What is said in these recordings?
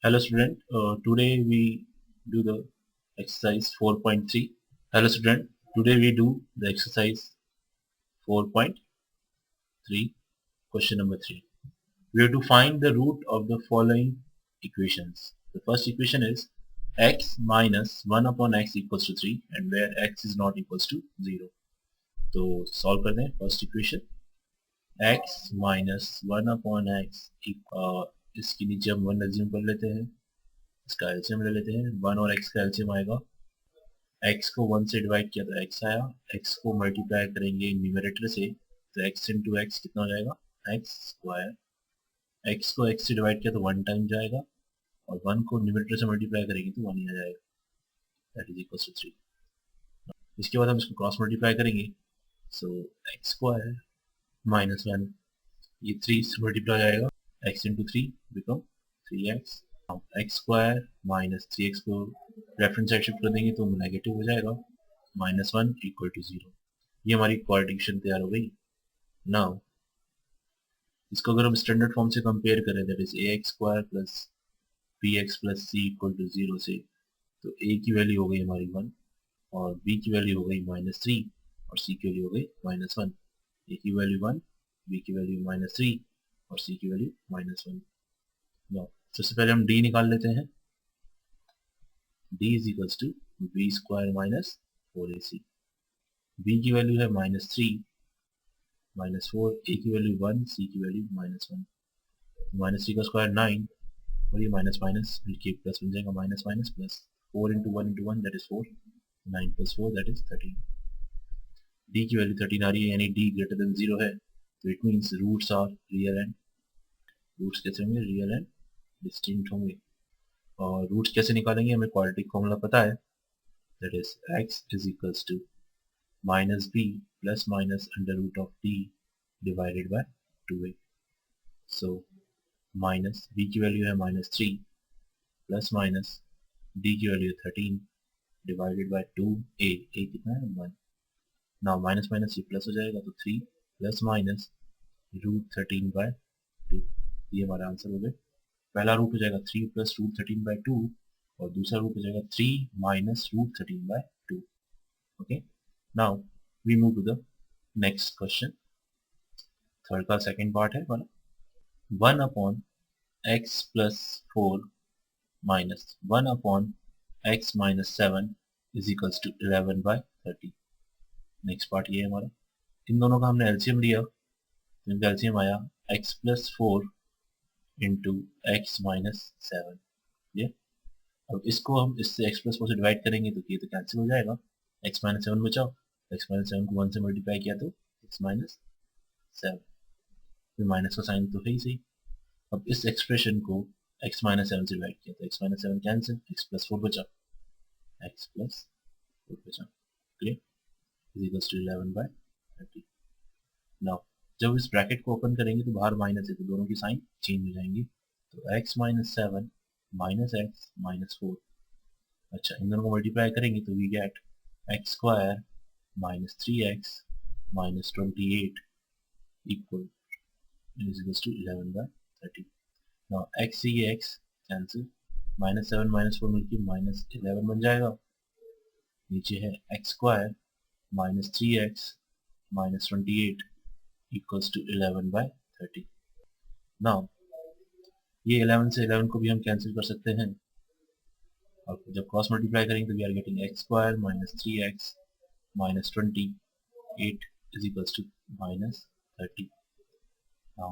Hello student, today we do the exercise 4.3. Hello student, today we do the exercise 4.3, question number 3. We have to find the root of the following equations. The first equation is x minus 1 upon x equals to 3 and where x is not equals to 0. तो solve करते हैं first equation x minus 1 upon x इसके नीचे हम 1 assume कर लेते हैं, इसका एलसीएम ले लेते हैं, 1 और x का एलसीएम आएगा, x को 1 से डिवाइड किया तो x आया, x को मल्टीप्लाई करेंगे न्यूमरेटर से तो x इंटू एक्स कितना हो जाएगा x स्क्वायर, x को x से डिवाइड किया तो 1 टाइम जाएगा और 1 को न्यूमरेटर से मल्टीप्लाई करेंगे तो 1 ही आ जाएगा, दैट इज इक्वल टू 3। इसके बाद हम इसको क्रॉस मल्टीप्लाई करेंगे, सो x स्क्वायर माइनस 1, ये 3 से मल्टीप्लाई आएगा, x into 3 become 3x, x square minus 3x को रेफरेंस साइड शिफ्ट कर देंगे तो नेगेटिव हो जाएगा, -1 इक्वल टू 0। ये हमारी क्वाड्रेटिक तैयार हो गई। नाउ इसको अगर हम स्टैंडर्ड फॉर्म से कंपेयर करें, that is ax square plus bx plus c equal to 0 से, तो a की वैल्यू हो गई हमारी 1 और b की वैल्यू हो गई -3 और c की वैल्यू हो गई -1। a की वैल्यू 1, b की वैल्यू -3 और c की वैल्यू -1। नाउ सबसे पहले हम d निकाल लेते हैं, d is equals to B square minus 4ac। b की वैल्यू है -3 -4, a की वैल्यू 1, c की वैल्यू -1, -3 का स्क्वायर 9 और ये माइनस माइनस मिलके प्लस बन जाएगा, minus minus plus, 4 into 1 into 1 that is 4, 9 plus 4 that is 13। d की वैल्यू 13 आ रही है यानी d ग्रेटर देन 0 है, तो it means roots are real and, roots कैसे होंगे, रियल एंड डिस्टिंक्ट होंगे। और रूट्स कैसे निकालेंगे, हमें क्वाड्रेटिक फॉर्मूला पता है, that is x is equals to minus b plus minus under root of d divided by 2a। So minus b की वैल्यू है -3 प्लस माइनस d की वैल्यू है 13 डिवाइडेड बाय 2a, a कितना है 1। Now minus minus ये plus हो जाएगा तो 3 प्लस माइनस रूट 13 बाय 2, ये हमारा आंसर हो गया। पहला रूट हो जाएगा 3 प्लस रूट 13 बाय 2 और दूसरा रूट हो जाएगा 3 minus root 13 by 2। Okay, now we move to the next question. Third का सेकंड पार्ट है वाला, 1 upon x plus 4 minus 1 upon x minus 7 is equals to 11 by 30। Next part ये है हमारा, इन दोनों का हमने एलसीएम लिया तो इनका एलसीएम आया x plus 4 into x minus 7। ये अब इसको हम इससे x प्लस 4 से डिवाइड करेंगे तो ये तो कैंसिल हो जाएगा, x माइनस 7 बचा, x माइनस 7 को 1 से मल्टीप्लाई किया तो x माइनस 7, फिर माइनस का साइन तो है ही सही। अब इस एक्सप्रेशन को x माइनस 7 से डिवाइड किया तो x minus 7 cancel, x plus 4 बचा, x प्लस 4 बचा, clear, is equals to 11 by 30। Now जब इस ब्रैकेट को ओपन करेंगे तो बाहर माइनस है तो दोनों की साइन चेंज हो जाएंगी, तो x minus 7 minus X minus 4, अच्छा इन दोनों को मल्टीप्लाई करेंगे तो we get X square minus 3x minus 28 equal is equals to 11 by 30। Now x से ये x कैंसिल, माइनस 7 माइनस 4 मिलकर माइनस 11 बन जाएगा, नीचे है X square minus 3x minus 28 equals to 11 by 30। Now ये 11 से 11 को भी हम कैंसिल कर सकते हैं और जब क्रॉस मल्टीप्लाई करेंगे तो we are getting X square minus 3x minus 28 is equals to minus 30। Now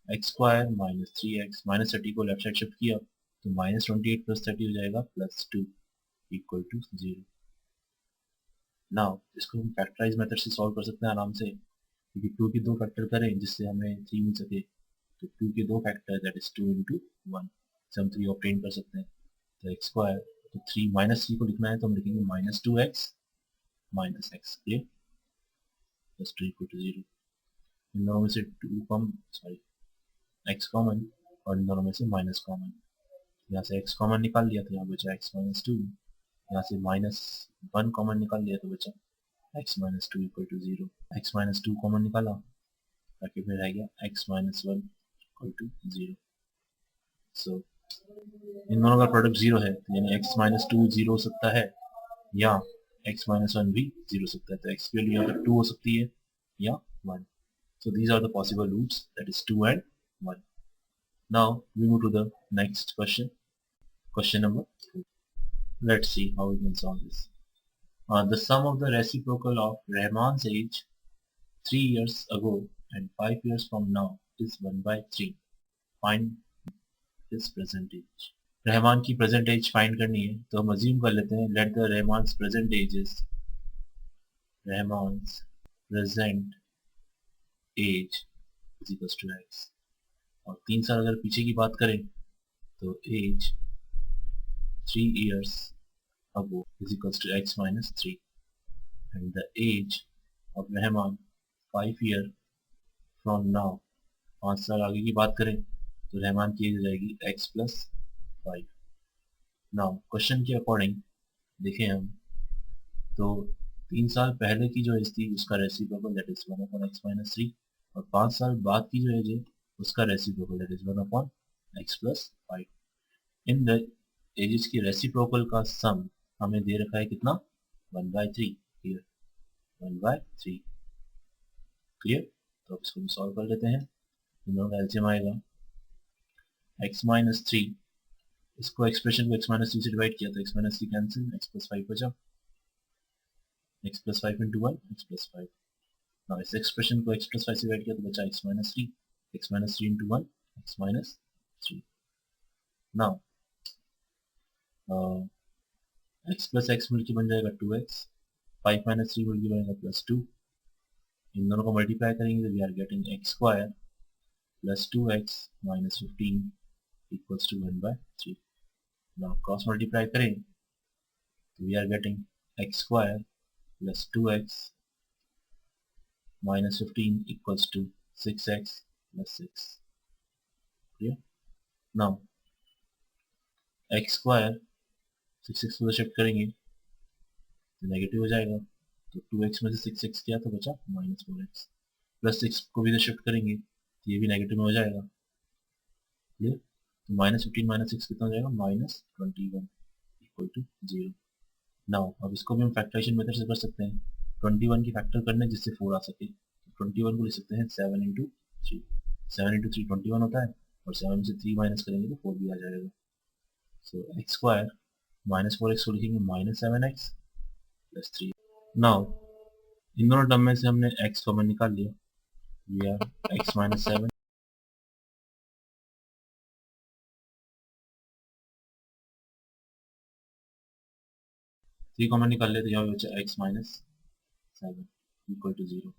X square minus 3x minus 30 को लेफ्ट साइड शिफ्ट किया तो माइनस 28 प्लस 30 हो जाएगा प्लस 2 इक्वल टू 0। नाउ इसको हम फैक्टराइज मेथड से सॉल्व कर सकते हैं आराम से, क्योंकि 2 की 2 फैक्टर करें जिससे हमें 3 मिल सके, तो 2 के 2 फैक्टर दैट इज 2 इंटू 1 से हम 3 ऑब्टेन कर सकते हैं, तो एक्स स्क्वायर, तो 3 माइनस 3 को लिखना है तो हम लिखेंगे minus 2x minus X, clear, plus 2 equal to 0। इन दोनों में से 2 कॉमन, सॉरी x कॉमन और इन दोनों में से माइनस कॉमन, यहाँ से x कॉमन निकाल लिया तो यहाँ बचा x माइनस 2, यहाँ से माइनस 1 कॉमन निकाल लिया तो बचा x minus 2 equal to 0, x minus 2 common निकाला ब्रैकेट में रह गया x minus 1 equal to 0। So इन दोनों का प्रोडक्ट 0 है, तो यानी x माइनस 2 0 हो सकता है या x माइनस 1 भी 0 हो सकता है। तो x की वैल्यू यहाँ पर 2 हो सकती है या 1। So these are the possible roots, that is 2 and 1. Now we move to the next question. Question number 4. Let's see how we can solve this. The sum of the reciprocal of Rahman's age 3 years ago and 5 years from now is 1 by 3. Find his present age. Rahman की present as find करनी है, तो हम assume कर लेते हैं let the Rahman's present age is Rahman's present age is equal to X. और 3 साल अगर पीछे की बात करें तो age 3 years ago is equals to x minus 3 and the age of Rahman 5 year from now, 5 साल आगे की बात करें तो रहमान की एज हो जाएगी x plus 5। नाउ क्वेश्चन के अकॉर्डिंग देखें हम तो 3 साल पहले की जो एज थी उसका reciprocal that is 1 upon x minus 3 और 5 साल बाद की जो एज है उसका reciprocal that is 1 upon x plus 5। In the ages की रेसिप्रोकल का सम हमें दे रखा है कितना 1 by 3। Clear 1 by 3 clear. तो अब इसको सॉल्व कर लेते हैं। इन दोनों का एलसीएम आएगा x minus 3, इसको एक्सप्रेशन को x minus 3 से डिवाइड किया तो x minus 3 cancel, x plus 5 बचा, x plus 5 into 1 x plus 5। Now इस एक्सप्रेशन को x plus 5 से डिवाइड किया तो बचा x minus 3, x minus 3 into 1 x minus 3। Now x plus x मिलके बन जाएगा 2x, 5 minus 3 मिलके बनेगा plus 2। इन दोनों को मल्टीप्लाई करेंगे तो we are getting X square plus 2x minus 15 equals to 1 by 3। Now cross multiply करें तो we are getting X square plus 2x minus 15 equals to 6x plus 6। Clear. Now X square 6x को shift करेंगे तो negative हो जाएगा, तो 2x में से 6x किया तो बचा माइनस 4x, प्लस 6 को भी तो शिफ्ट करेंगे तो ये भी नेगेटिव में हो जाएगा। क्लियर। तो माइनस 15 माइनस 6 कितना हो जाएगा माइनस 21 इक्वल टू 0। नाउ अब इसको भी हम फैक्टराइजेशन मेथड से कर सकते हैं। 21 की फैक्टर करने जिससे 4 आ सके, तो 21 को लिख सकते हैं 7 इंटू 3। 7 इंटू 3 21 होता है और 7 से 3 माइनस करेंगे तो 4 भी आ जाएगा। सो एक्स स्क्वायर माइनस 4x को लिखेंगे माइनस 7x प्लस 3। नाउ इन दोनों टर्म में से हमने x कॉमन निकाल लिया, we are x minus 7 3 common निकाल लिया तो यहाँ बचा x minus 7 equal to 0।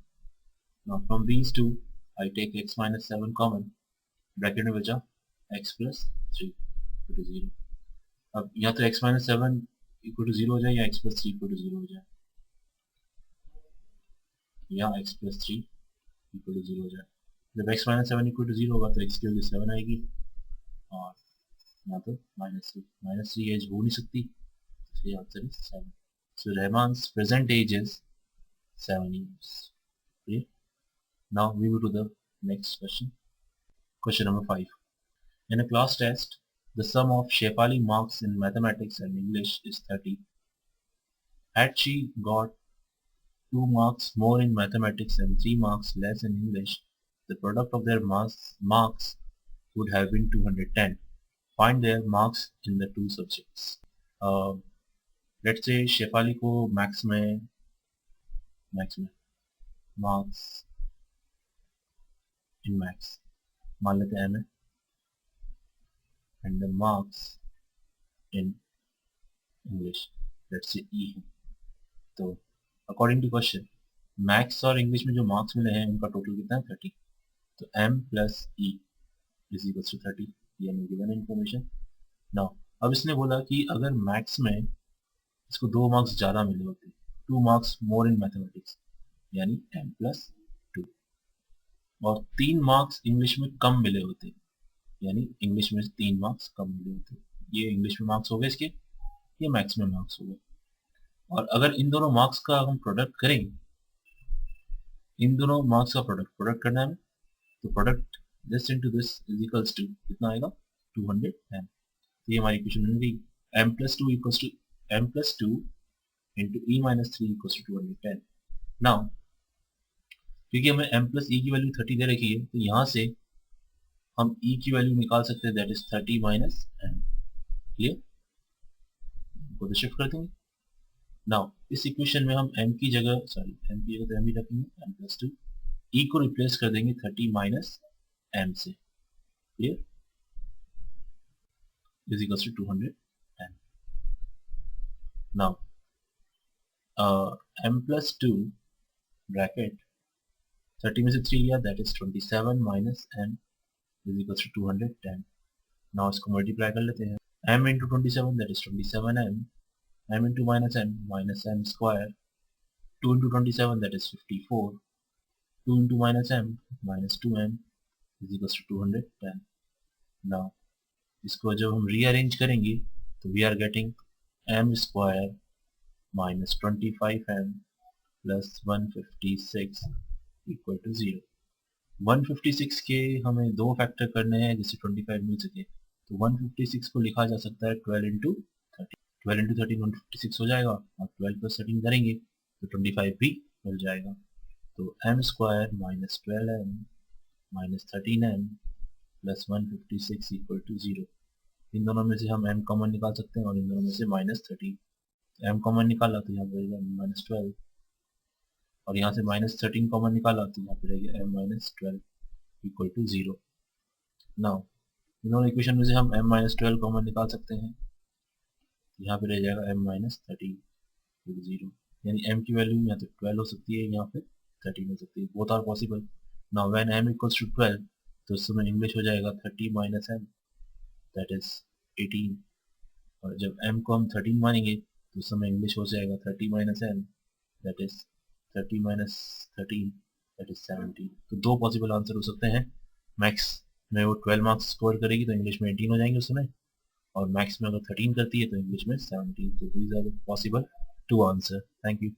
Now from these two I take x minus 7 common, bracket में बचा x plus 3 इक्वल टू 0। अब या तो x minus 7 इक्वल टू 0 हो जाए या x plus 3 इक्वल टू 0 हो जाए, या x plus 3 इक्वल टू 0 हो जाए। जब x minus 7 इक्वल टू 0 होगा तो x की वैल्यू 7 आएगी और या तो माइनस 3 एज हो नहीं सकती, इसलिए answer is 7। So Rahman's present age is 7 years. Okay. Now we go to the next question. Question number 5. In a class test, the sum of Shefali marks in mathematics and English is 30. Had she got 2 marks more in mathematics and 3 marks less in English, the product of their marks would have been 210. Find their marks in the two subjects. Let's say Shefali को maths में marks in maths मान लेते हैं M and the marks in English let's say E है। तो according to question maths और English में जो मार्क्स मिले हैं उनका टोटल कितना है 30। तो M plus E is equals to 30, ये हमें गिवन इन्फॉर्मेशन। नाउ अब इसने बोला कि अगर मैथ्स में इसको 2 मार्क्स ज़्यादा मिले होते, 2 मार्क्स मोर इन मैथमेटिक्स यानी M प्लस 2, और 3 मार्क्स इंग्लिश में कम मिले होते यानी इंग्लिश में 3 मार्क्स कम मिले होते। ये इंग्लिश में मार्क्स हो गए इसके, ये मैथ्स में मार्क्स हो गए। और अगर इन दोनों मार्क्स का हम प्रोडक्ट करें, इन दोनों मार्क्स का प्रोडक्ट करना है तो product this into this is equals to कितना आएगा 210। तो ये हमारी इक्वेशन बन गई m+2 equals to m+2 into e minus 3 equals to 210। Now क्योंकि हमें m+e की वैल्यू 30 दे रखी है, तो यहाँ से हम e की वैल्यू निकाल सकते हैं, दैट इज 30 माइनस m। क्लियर? को शिफ्ट कर देंगे। नाउ इस इक्वेशन में हम m की जगह तो m ही रखेंगे, m+2 e को रिप्लेस कर देंगे 30 माइनस m से। Clear? Is equals to 210। Now m+2 bracket 30 में से 3 लिया, that is 27 minus m is equals to 210। Now इसको मल्टीप्लाई कर लेते हैं, m into 27 that is 27m, m into minus m square, 2 into 27 that is 54, 2 into minus m is equals to 210। Now इसको जब हम रीअरेंज करेंगे तो we are getting m square minus 25m plus 156 equal to 0। 156 के हमें दो factor करने हैं जिससे 25 मिल सके, तो 156 को लिखा जा सकता है 12 इंटू 30। 12 इंटू 13 156 हो जाएगा, और 12 प्लस 13 करेंगे तो 25 भी मिल जाएगा। तो m square minus 12m minus 13m plus 156 equal to 0। इन दोनों में से हम m कॉमन निकाल सकते हैं और इन दोनों में से माइनस 30। m कॉमन निकाला तो यहाँ पे रहेगा माइनस 12, और यहाँ से माइनस 13 कॉमन निकाला तो यहाँ पे रहेगा m minus 12 equal to 0। Now इन दोनों इक्वेशन में से हम m माइनस 12 कॉमन निकाल सकते हैं, यहाँ पे रह जाएगा m माइनस 13 इक्वल टू 0। यानी m की वैल्यू यहाँ पे 12 हो सकती है, यहाँ पे 13 हो सकती है, both are possible. Now when m equals to 12 तो उस समय इंग्लिश हो जाएगा 30 माइनस m दैट इज 18, और जब m को हम 13 मानेंगे तो उस समय इंग्लिश हो जाएगा 30 माइनस m that is 30 minus 13 that is 17। तो दो पॉसिबल आंसर हो सकते हैं। मैथ्स में वो 12 मार्क्स स्कोर करेगी तो इंग्लिश में 18 हो जाएंगे उस समय, और मैथ्स में अगर 13 करती है तो इंग्लिश में 17। तो these are possible to answer. Thank you.